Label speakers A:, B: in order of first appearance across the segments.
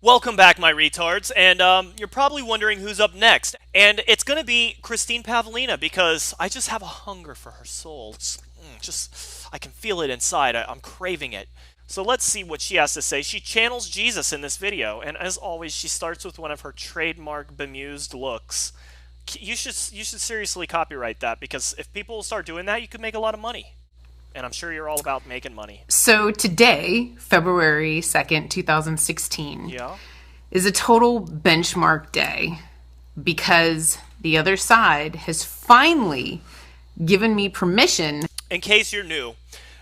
A: Welcome back, my retards, and you're probably wondering who's up next, and it's gonna be Christine Pavlina, because I just have a hunger for her soul. I can feel it inside. I'm craving it. So let's see what she has to say. She channels Jesus in this video, and as always, she starts with one of her trademark bemused looks. You should seriously copyright that, because if people start doing that, you could make a lot of money. And I'm sure you're all about making money.
B: So today, February 2nd, 2016, is a total benchmark day because the other side has finally given me permission.
A: In case you're new,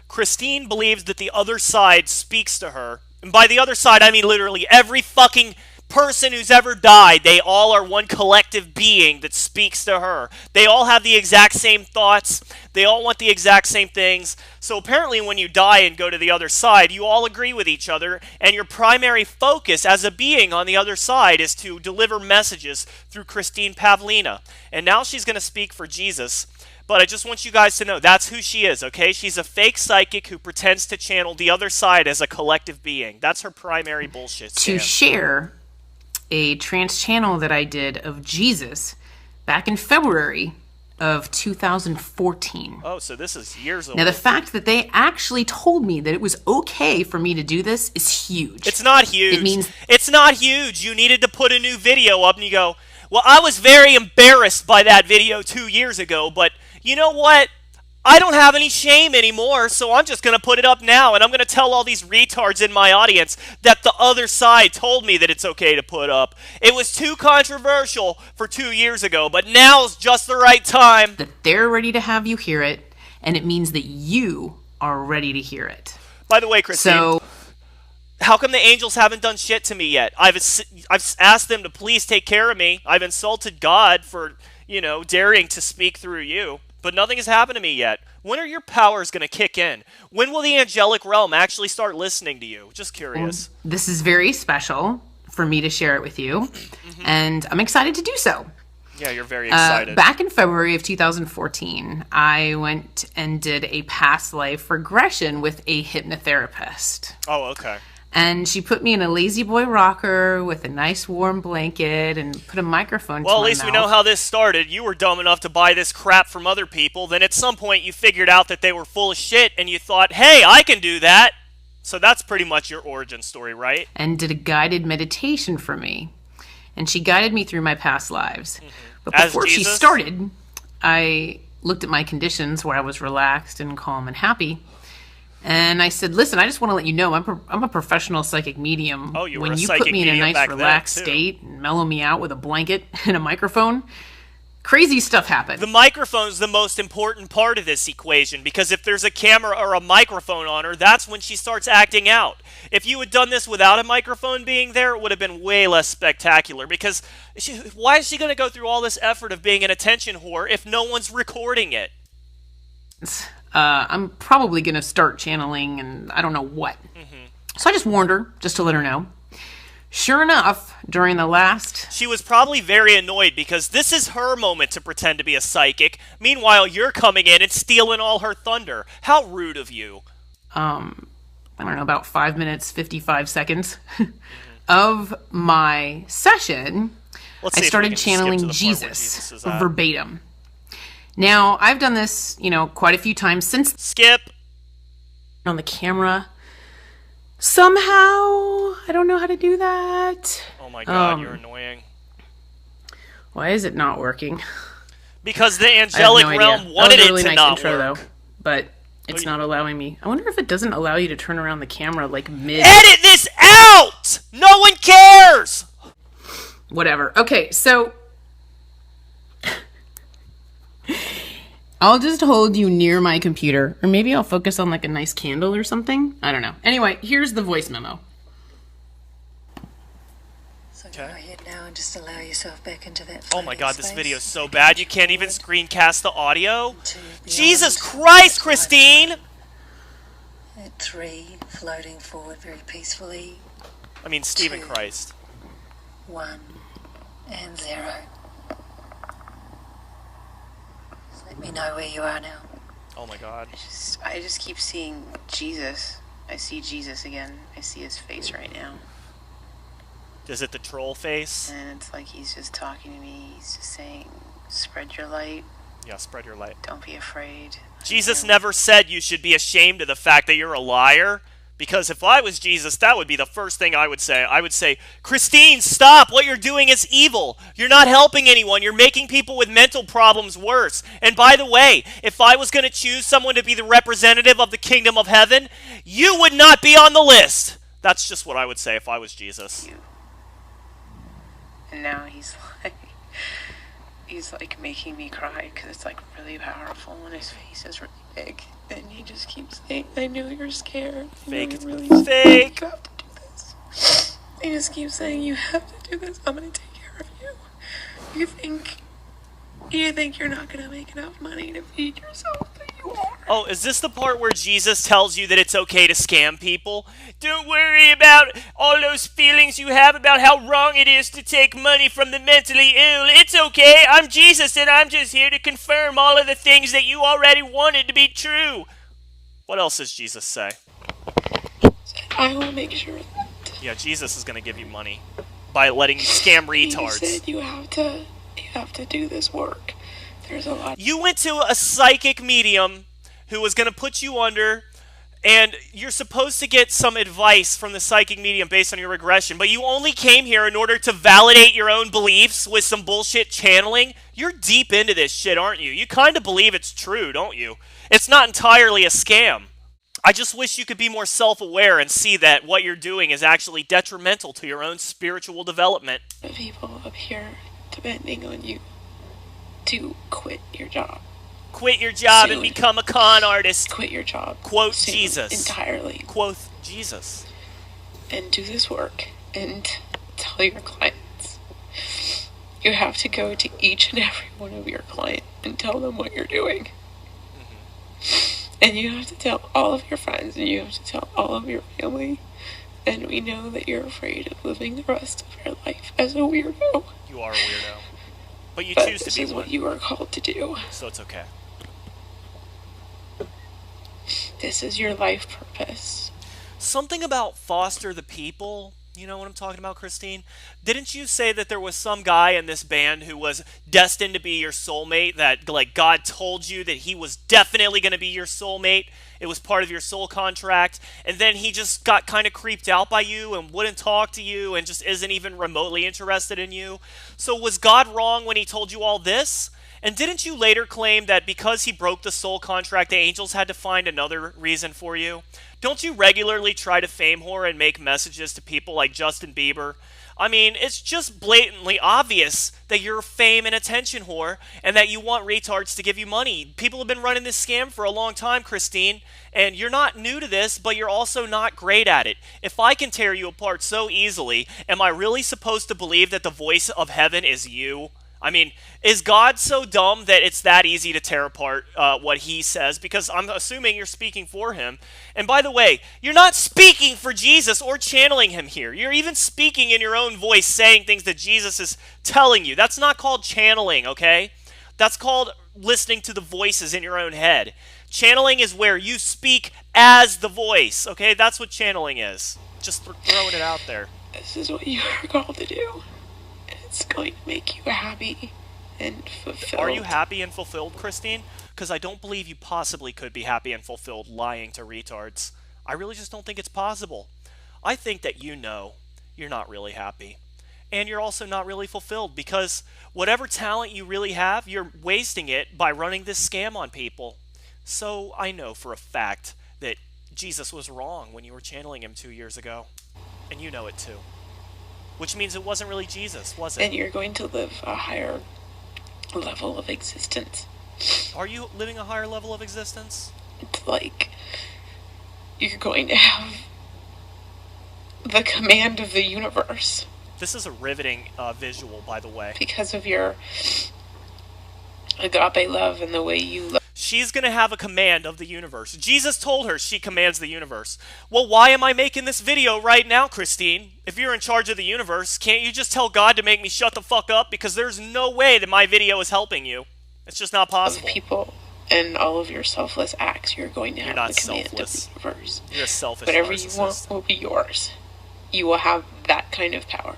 A: Christine believes that the other side speaks to her. And by the other side, I mean literally every fucking person who's ever died. They all are one collective being that speaks to her. They all have the exact same thoughts. They all want the exact same things. So apparently when you die and go to the other side, you all agree with each other, and your primary focus as a being on the other side is to deliver messages through Christine Pavlina. And now she's going to speak for Jesus. But I just want you guys to know that's who she is, okay? She's a fake psychic who pretends to channel the other side as a collective being. That's her primary bullshit scam.
B: To share a trance channel that I did of Jesus back in February of 2014.
A: Oh, so this is years old.
B: Now, the fact that they actually told me that it was okay for me to do this is huge.
A: It's not huge.
B: It means
A: it's not huge. You needed to put a new video up and you go, well, I was very embarrassed by that video 2 years ago, but you know what? I don't have any shame anymore, so I'm just going to put it up now, and I'm going to tell all these retards in my audience that the other side told me that it's okay to put up. It was too controversial for 2 years ago, but now's just the right time.
B: That they're ready to have you hear it, and it means that you are ready to hear it.
A: By the way, Christine, how come the angels haven't done shit to me yet? I've asked them to please take care of me. I've insulted God for, daring to speak through you. But nothing has happened to me yet. When are your powers going to kick in? When will the angelic realm actually start listening to you? Just curious.
B: Well, this is very special for me to share it with you, and I'm excited to do so.
A: Yeah, you're very excited.
B: Back in February of 2014, I went and did a past life regression with a hypnotherapist.
A: Oh, okay.
B: And she put me in a lazy boy rocker with a nice warm blanket and put a microphone to my mouth.
A: Well, at least we know how this started. You were dumb enough to buy this crap from other people. Then at some point you figured out that they were full of shit and you thought, hey, I can do that. So that's pretty much your origin story, right?
B: And did a guided meditation for me. And she guided me through my past lives. But before she started, I looked at my conditions where I was relaxed and calm and happy. And I said, listen, I just want to let you know I'm a professional psychic medium.
A: Oh, you were
B: when
A: a
B: you
A: psychic
B: put me in a nice relaxed state and mellow me out with a blanket and a microphone, crazy stuff happened.
A: The microphone's the most important part of this equation, because if there's a camera or a microphone on her, that's when she starts acting out. If you had done this without a microphone being there, it would have been way less spectacular, because why is she going to go through all this effort of being an attention whore if no one's recording it?
B: I'm probably going to start channeling and I don't know what. So I just warned her, just to let her know. Sure enough, during the last...
A: She was probably very annoyed because this is her moment to pretend to be a psychic. Meanwhile, you're coming in and stealing all her thunder. How rude of you.
B: I don't know, about 5 minutes, 55 seconds of my session, I started channeling Jesus verbatim. Now, I've done this, quite a few times since...
A: Skip!
B: On the camera. Somehow, I don't know how to do that.
A: Oh my god, you're annoying.
B: Why is it not working?
A: Because the angelic realm wanted it to not work.
B: Though, but it's not allowing me. I wonder if it doesn't allow you to turn around the camera like mid...
A: Edit this out! No one cares!
B: Whatever. Okay, so... I'll just hold you near my computer, or maybe I'll focus on like a nice candle or something. I don't know. Anyway, here's the voice memo.
C: So go ahead now and just allow yourself back into that.
A: Oh my god, this video is so bad you can't even screencast the audio? Jesus Christ, Christine!
C: At 3, floating forward very peacefully.
A: I mean, Stephen
C: 2,
A: Christ.
C: 1 and 0. Let me know where you are now.
A: Oh my God.
B: I just keep seeing Jesus. I see Jesus again. I see his face right now.
A: Is it the troll face?
B: And it's like he's just talking to me. He's just saying, spread your light.
A: Yeah, spread your light.
B: Don't be afraid.
A: Jesus never said you should be ashamed of the fact that you're a liar. Because if I was Jesus, that would be the first thing I would say. I would say, Christine, stop! What you're doing is evil. You're not helping anyone. You're making people with mental problems worse. And by the way, if I was going to choose someone to be the representative of the kingdom of heaven, you would not be on the list. That's just what I would say if I was Jesus.
B: And now he's like making me cry because it's like really powerful and his face is really big. And he just keeps saying, I know you're scared.
A: Fake.
B: It's really
A: fake.
B: You have to do this. He just keeps saying, you have to do this. I'm going to take care of you. You think you're not going to make enough money to feed yourself, but you are.
A: Oh, is this the part where Jesus tells you that it's okay to scam people? Don't worry about all those feelings you have about how wrong it is to take money from the mentally ill. It's okay. I'm Jesus and I'm just here to confirm all of the things that you already wanted to be true. What else does Jesus say?
B: I will make sure that...
A: Yeah, Jesus is going to give you money by letting you scam retards.
B: He said you have to do this work. There's a lot.
A: You went to a psychic medium who was going to put you under, and you're supposed to get some advice from the psychic medium based on your regression, but you only came here in order to validate your own beliefs with some bullshit channeling. You're deep into this shit, aren't you? You kind of believe it's true, don't you? It's not entirely a scam. I just wish you could be more self-aware and see that what you're doing is actually detrimental to your own spiritual development.
B: The people up here depending on you to quit your job.
A: Quit your job
B: soon.
A: And become a con artist.
B: Quit your job.
A: Quote
B: soon,
A: Jesus.
B: Entirely.
A: Quote Jesus.
B: And do this work and tell your clients. You have to go to each and every one of your clients and tell them what you're doing. And you have to tell all of your friends, and you have to tell all of your family. And we know that you're afraid of living the rest of your life as a weirdo.
A: You are a weirdo. But you
B: But
A: choose to
B: this
A: be
B: is
A: one.
B: what you are called to do.
A: So it's okay.
B: This is your life purpose.
A: Something about foster the people. You know what I'm talking about, Christine? Didn't you say that there was some guy in this band who was destined to be your soulmate, that like God told you that he was definitely going to be your soulmate? It was part of your soul contract, and then he just got kind of creeped out by you and wouldn't talk to you and just isn't even remotely interested in you. So was God wrong when he told you all this? And didn't you later claim that because he broke the soul contract, the angels had to find another reason for you? Don't you regularly try to fame whore and make messages to people like Justin Bieber? I mean, it's just blatantly obvious that you're a fame and attention whore and that you want retards to give you money. People have been running this scam for a long time, Christine, and you're not new to this, but you're also not great at it. If I can tear you apart so easily, am I really supposed to believe that the voice of heaven is you? I mean, is God so dumb that it's that easy to tear apart what he says? Because I'm assuming you're speaking for him. And by the way, you're not speaking for Jesus or channeling him here. You're even speaking in your own voice, saying things that Jesus is telling you. That's not called channeling, okay? That's called listening to the voices in your own head. Channeling is where you speak as the voice, okay? That's what channeling is. Just throwing it out there.
B: This is what you are called to do. It's going to make you happy and fulfilled.
A: Are you happy and fulfilled, Christine? Because I don't believe you possibly could be happy and fulfilled lying to retards. I really just don't think it's possible. I think that you know you're not really happy. And you're also not really fulfilled because whatever talent you really have, you're wasting it by running this scam on people. So I know for a fact that Jesus was wrong when you were channeling him 2 years ago. And you know it too. Which means it wasn't really Jesus, was it?
B: And you're going to live a higher level of existence.
A: Are you living a higher level of existence?
B: It's like you're going to have the command of the universe.
A: This is a riveting visual, by the way.
B: Because of your agape love and the way you love.
A: She's going to have a command of the universe. Jesus told her she commands the universe. Well, why am I making this video right now, Christine? If you're in charge of the universe, can't you just tell God to make me shut the fuck up? Because there's no way that my video is helping you. It's just not possible.
B: People
D: and all of your selfless acts, you're going to have
A: not
D: the command
A: selfless.
D: of the universe.
A: You're a selfish
D: Whatever
A: narcissist.
D: you want will be yours. You will have that kind of power.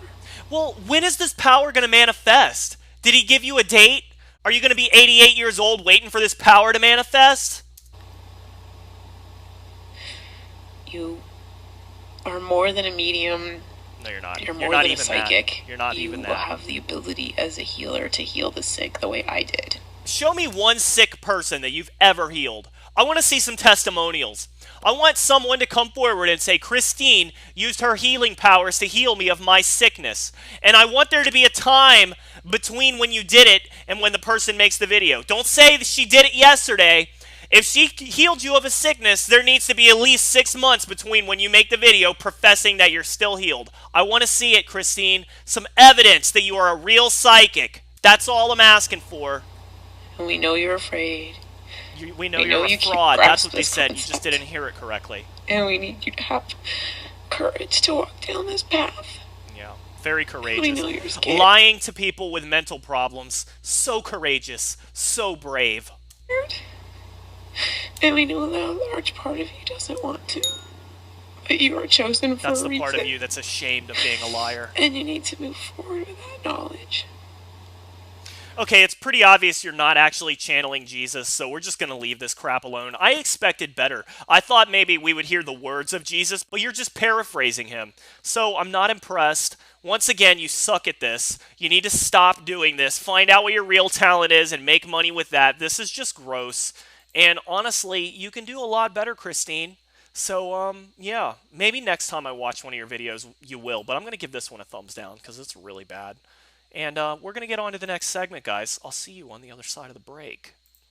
A: Well, when is this power going to manifest? Did he give you a date? Are you going to be 88 years old waiting for this power to manifest?
D: You are more than a medium.
A: No, you're not.
D: You're
A: You're
D: more
A: not
D: than a
A: even
D: psychic.
A: that. You're not even
D: You will
A: that.
D: have the ability as a healer to heal the sick the way I did.
A: Show me one sick person that you've ever healed. I want to see some testimonials. I want someone to come forward and say, Christine used her healing powers to heal me of my sickness. And I want there to be a time between when you did it and when the person makes the video. Don't say that she did it yesterday. If she healed you of a sickness, there needs to be at least 6 months between when you make the video professing that you're still healed. I want to see it, Christine. Some evidence that you are a real psychic. That's all I'm asking for.
D: And we know you're afraid.
A: We know you're a fraud. That's what they said. You just didn't hear it correctly.
D: And we need you to have courage to walk down this path.
A: Yeah, very courageous.
D: We know you're scared.
A: Lying to people with mental problems. So courageous. So brave.
D: And we know that a large part of you doesn't want to. But you are chosen for a reason.
A: That's the part of you that's ashamed of being a liar.
D: And you need to move forward with that knowledge.
A: Okay, it's pretty obvious you're not actually channeling Jesus, so we're just going to leave this crap alone. I expected better. I thought maybe we would hear the words of Jesus, but you're just paraphrasing him. So I'm not impressed. Once again, you suck at this. You need to stop doing this. Find out what your real talent is and make money with that. This is just gross. And honestly, you can do a lot better, Christine. So, yeah, maybe next time I watch one of your videos, you will. But I'm going to give this one a thumbs down because it's really bad. And we're going to get on to the next segment, guys. I'll see you on the other side of the break.